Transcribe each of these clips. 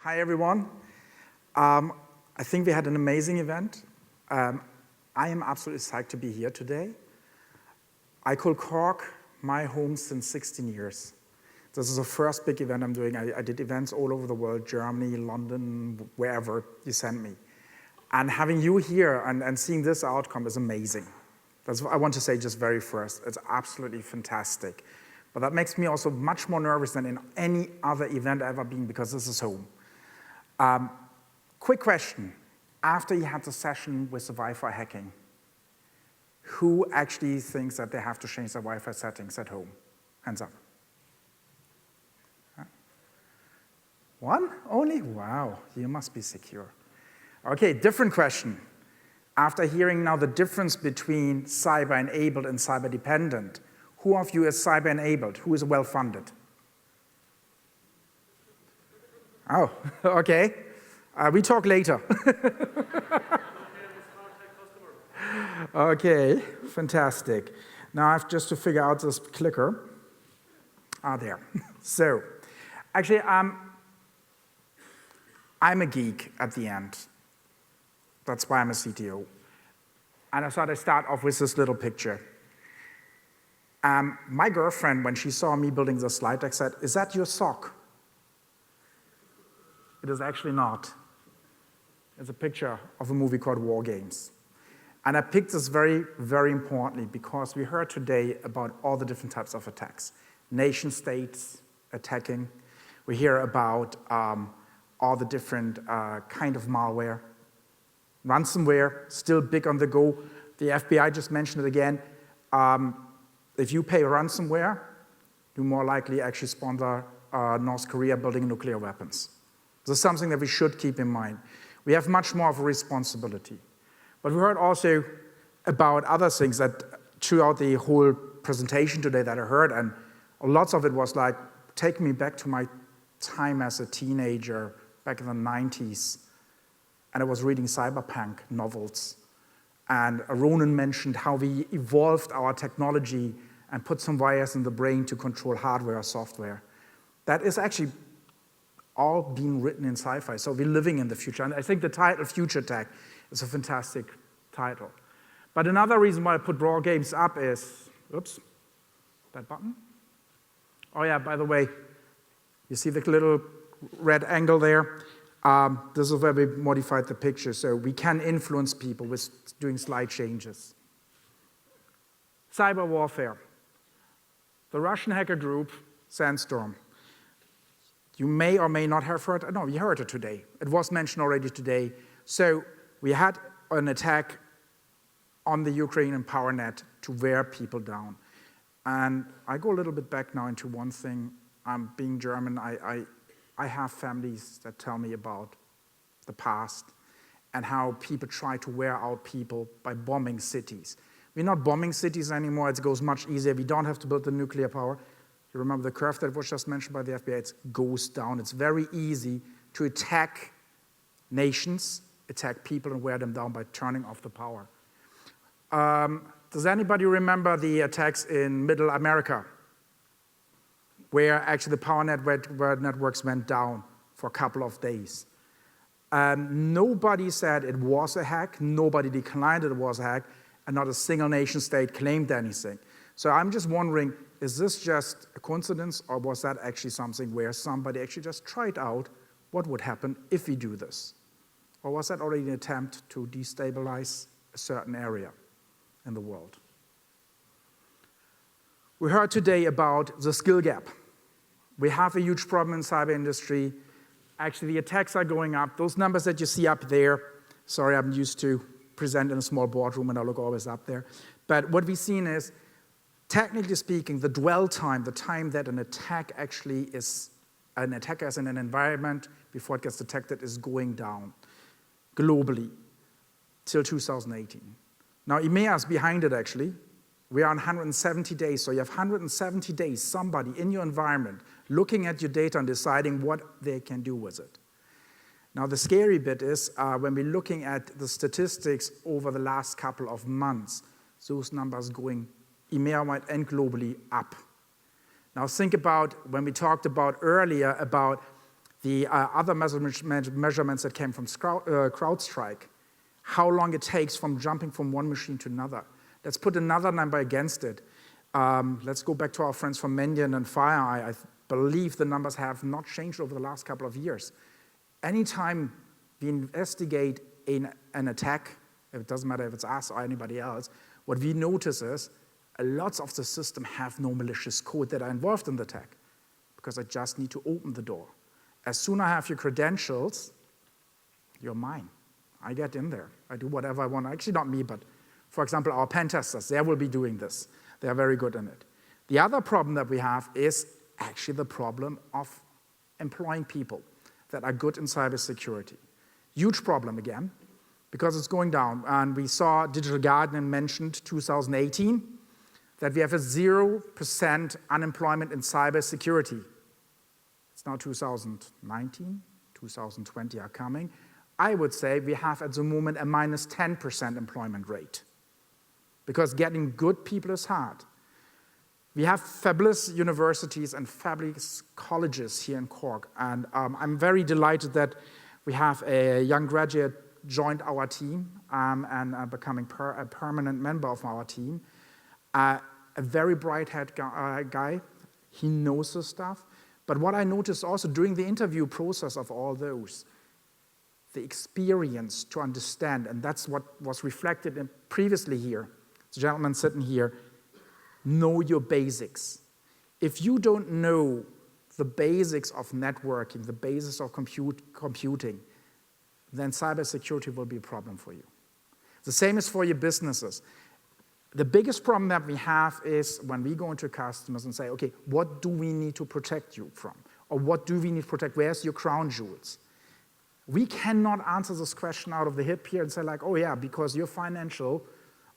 Hi, everyone. I think we had an amazing event. I am absolutely psyched to be here today. I call Cork my home since 16 years. This is the first big event I'm doing. I did events all over the world, Germany, London, wherever you send me. And having you here and seeing this outcome is amazing. That's what I want to say just very first. It's absolutely fantastic. But that makes me also much more nervous than in any other event I've ever been because this is home. Quick question. After you had the session with the Wi-Fi hacking, who actually thinks that they have to change their Wi-Fi settings at home? Hands up. One only? Wow, you must be secure. Okay, different question. After hearing now the difference between cyber-enabled and cyber-dependent, who of you is cyber-enabled? Who is well-funded? Oh, okay. We talk later. Okay, fantastic. Now I have just to figure out this clicker. There. So, actually, I'm a geek at the end. That's why I'm a CTO. And I thought I'd start off with this little picture. My girlfriend, when she saw me building the slide deck, said, "Is that your sock?" It is actually not. It's a picture of a movie called War Games. And I picked this very, very importantly because we heard today about all the different types of attacks. Nation states attacking. We hear about all the different kind of malware. Ransomware, still big on the go. The FBI just mentioned it again. If you pay ransomware, you more likely actually sponsor North Korea building nuclear weapons. This is something that we should keep in mind. We have much more of a responsibility. But we heard also about other things that throughout the whole presentation today that I heard, and lots of it was like, take me back to my time as a teenager back in the 90s. And I was reading cyberpunk novels. And Ronan mentioned how we evolved our technology and put some wires in the brain to control hardware or software. That is actually all being written in sci-fi, so we're living in the future. And I think the title, FutureTech, is a fantastic title. But another reason why I put War Games up is, oops, that button? Oh yeah, by the way, you see the little red angle there? This is where we modified the picture, so we can influence people with doing slide changes. Cyber warfare. The Russian hacker group, Sandstorm. You may or may not have heard, no, we heard it today. It was mentioned already today. So we had an attack on the Ukrainian power net to wear people down. And I go a little bit back now into one thing. Being German, I have families that tell me about the past and how people try to wear out people by bombing cities. We're not bombing cities anymore. It goes much easier. We don't have to build the nuclear power. You remember the curve that was just mentioned by the FBI? It goes down. It's very easy to attack nations, attack people, and wear them down by turning off the power. Does anybody remember the attacks in Middle America, where actually the power networks went down for a couple of days? Nobody said it was a hack. Nobody declined it was a hack, and not a single nation state claimed anything. So I'm just wondering, is this just a coincidence, or was that actually something where somebody actually just tried out what would happen if we do this? Or was that already an attempt to destabilize a certain area in the world? We heard today about the skill gap. We have a huge problem in cyber industry. Actually, the attacks are going up. Those numbers that you see up there, sorry, I'm used to present in a small boardroom and I look always up there. But what we've seen is, technically speaking, the dwell time, the time that an attack actually is, an attacker is in an environment before it gets detected, is going down globally till 2018. Now, EMEA is behind it, actually. We are on 170 days, so you have 170 days, somebody in your environment looking at your data and deciding what they can do with it. Now, the scary bit is when we're looking at the statistics over the last couple of months, those numbers going EMEA-wide and globally up. Now think about when we talked about earlier about the other measurements that came from CrowdStrike, how long it takes from jumping from one machine to another. Let's put another number against it. Let's go back to our friends from Mandiant and FireEye. I believe the numbers have not changed over the last couple of years. Anytime we investigate an attack, it doesn't matter if it's us or anybody else, what we notice is lots of the system have no malicious code that are involved in the attack because I just need to open the door. As soon as I have your credentials, you're mine. I get in there. I do whatever I want. Actually, not me, but for example, our pen testers, they will be doing this. They are very good in it. The other problem that we have is actually the problem of employing people that are good in cybersecurity. Huge problem again, because it's going down. And we saw Digital Guardian mentioned 2018, that we have a 0% unemployment in cybersecurity. It's now 2019, 2020 are coming. I would say we have at the moment a minus 10% employment rate, because getting good people is hard. We have fabulous universities and fabulous colleges here in Cork, and I'm very delighted that we have a young graduate joined our team and becoming a permanent member of our team. A very bright-head guy. He knows the stuff. But what I noticed also during the interview process of all those, the experience to understand, and that's what was reflected in previously here, the gentleman sitting here, know your basics. If you don't know the basics of networking, the basics of computing, then cybersecurity will be a problem for you. The same is for your businesses. The biggest problem that we have is when we go into customers and say, okay, what do we need to protect you from? Or what do we need to protect? Where's your crown jewels? We cannot answer this question out of the hip here and say like, oh yeah, because you're financial,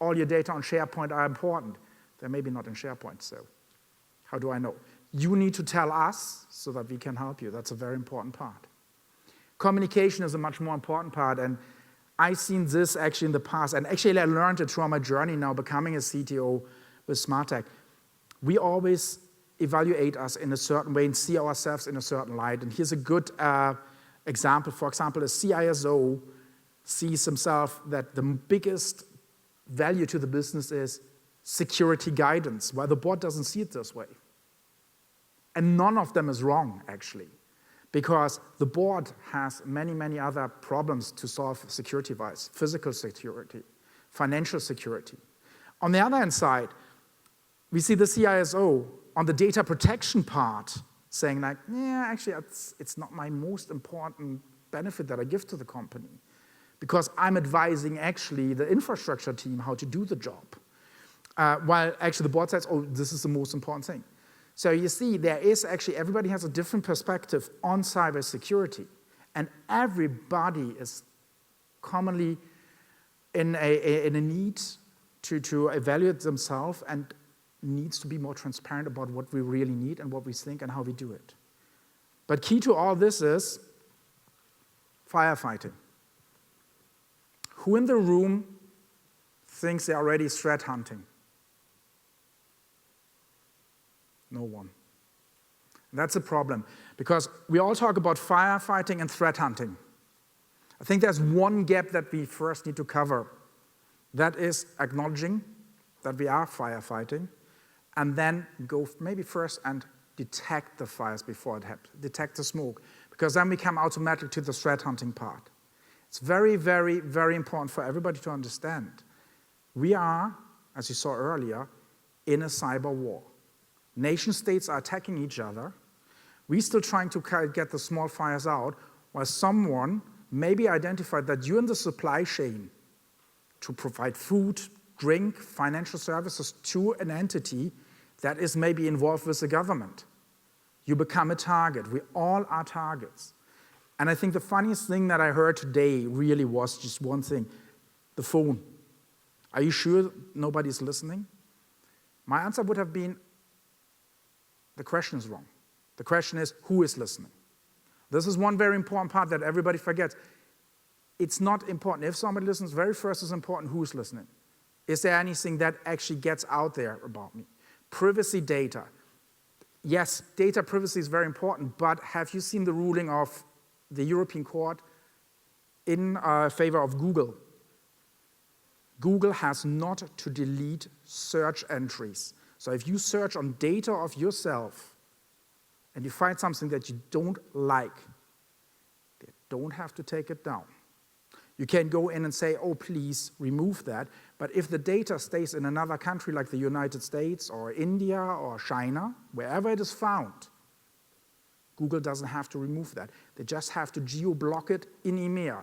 all your data on SharePoint are important. They're maybe not in SharePoint, so how do I know? You need to tell us so that we can help you. That's a very important part. Communication is a much more important part, and I've seen this actually in the past, and actually I learned it through my journey now becoming a CTO with Smarttech. We always evaluate us in a certain way and see ourselves in a certain light, and here's a good example. For example, a CISO sees himself that the biggest value to the business is security guidance, while the board doesn't see it this way. And none of them is wrong, actually, because the board has many, many other problems to solve security-wise: physical security, financial security. On the other hand side, we see the CISO on the data protection part saying like, yeah, actually, it's not my most important benefit that I give to the company, because I'm advising actually the infrastructure team how to do the job. While actually the board says, oh, this is the most important thing. So you see, there is actually, everybody has a different perspective on cybersecurity, and everybody is commonly in a need to evaluate themselves and needs to be more transparent about what we really need and what we think and how we do it. But key to all this is firefighting. Who in the room thinks they're already threat hunting? No one. And that's a problem, because we all talk about firefighting and threat hunting. I think there's one gap that we first need to cover. That is acknowledging that we are firefighting, and then go maybe first and detect the fires before it happens, detect the smoke, because then we come automatically to the threat hunting part. It's very, very, very important for everybody to understand. We are, as you saw earlier, in a cyber war. Nation states are attacking each other. We're still trying to get the small fires out, while someone maybe identified that you're in the supply chain to provide food, drink, financial services to an entity that is maybe involved with the government. You become a target. We all are targets. And I think the funniest thing that I heard today really was just one thing: the phone. Are you sure nobody's listening? My answer would have been, the question is wrong. The question is, who is listening? This is one very important part that everybody forgets. It's not important. If somebody listens, very first is important, who is listening. Is there anything that actually gets out there about me? Privacy data. yes, data privacy is very important, but have you seen the ruling of the European Court in favor of Google? Google has not to delete search entries. So if you search on data of yourself and you find something that you don't like, they don't have to take it down. You can go in and say, oh, please remove that. But if the data stays in another country like the United States or India or China, wherever it is found, Google doesn't have to remove that. They just have to geo-block it in EMEA.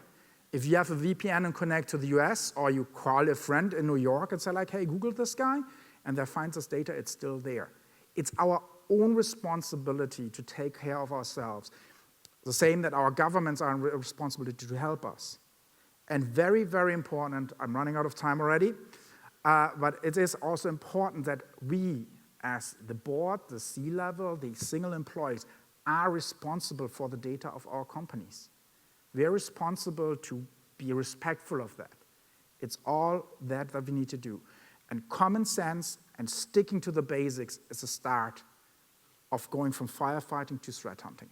If you have a VPN and connect to the US, or you call a friend in New York and say like, hey, Google this guy, and they find this data, it's still there. It's our own responsibility to take care of ourselves. The same that our governments are responsible to help us. And very, very important, I'm running out of time already, but it is also important that we, as the board, the C-level, the single employees, are responsible for the data of our companies. We are responsible to be respectful of that. It's all that we need to do. And common sense and sticking to the basics is the start of going from firefighting to threat hunting.